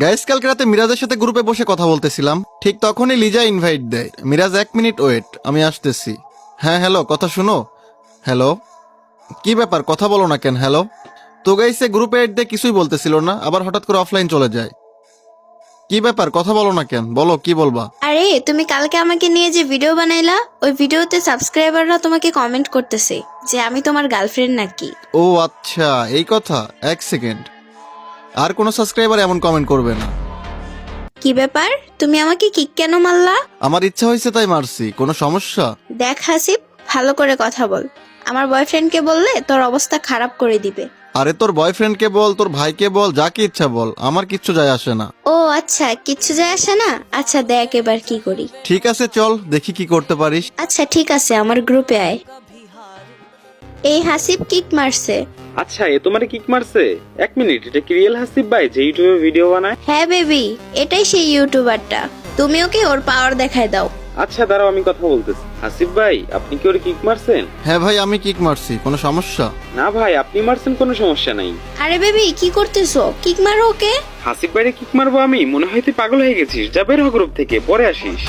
Guys, কালকে রাতে মিরাজের সাথে গ্রুপে বসে কথা বলতেছিলাম, ঠিক তখনই লিজা ইনভাইট দেয়। মিরাজ 1 মিনিট ওয়েট, আমি আসতেছি। হ্যাঁ হ্যালো, কথা শুনো। হ্যালো, কি ব্যাপার, কথা বলো না কেন? হ্যালো। তো গাইসে গ্রুপে এড দিয়ে কিছুই বলতেছিল না, আবার হঠাৎ করে অফলাইন চলে যায়। কি ব্যাপার, কথা বলো না কেন? বলো, কি বলবা? আরে তুমি কালকে আমাকে নিয়ে যে ভিডিও বানাইলা, ওই ভিডিওতে সাবস্ক্রাইবাররা তোমাকে কমেন্ট করতেছে যে আমি তোমার গার্লফ্রেন্ড নাকি। ও আচ্ছা, এই কথা। 1 সেকেন্ড, আর কোনো সাবস্ক্রাইবার এমন কমেন্ট করবে না। কি ব্যাপার, তুমি আমাকে কিক কেন মারলা? আমার ইচ্ছা হয়েছে তাই মারছি, কোনো সমস্যা? দেখ হাসিব, ভালো করে কথা বল। আমার বয়ফ্রেন্ডকে বললে তোর অবস্থা খারাপ করে দিবে। আরে তোর বয়ফ্রেন্ডকে বল, তোর ভাইকে বল, যাকে ইচ্ছা বল, আমার কিচ্ছু যায় আসে না। ও আচ্ছা, কিচ্ছু যায় আসে না। আচ্ছা দেখ এবার কি করি। ঠিক আছে, চল দেখি কি করতে পারিস। আচ্ছা ঠিক আছে, আমার গ্রুপে আয়। এই হাসিব কিক মারছে। আচ্ছা, এ তোমারে কিক মারছে? 1 মিনিট, এটা কি রিয়েল হাসিব ভাই যে ইউটিউবে ভিডিও বানায়? হ্যাঁ বেবি, এটাই সেই ইউটিউবারটা। তুমি ওকে ওর পাওয়ার দেখায় দাও। আচ্ছা দাঁড়াও, আমি কথা বলতেছি। হাসিব ভাই, আপনি কি ওরে কিক মারছেন? হ্যাঁ ভাই, আমি কিক মারছি, কোনো সমস্যা? না ভাই, আপনি মারছেন, কোনো সমস্যা নাই। আরে বেবি কি করতেছো? কিক মারো ওকে। হাসিব ভাইরে কিক মারবো আমি? মনে হয় তুই পাগল হয়ে গেছিস। যা বের হ গ্রুপ থেকে, পরে আসিস।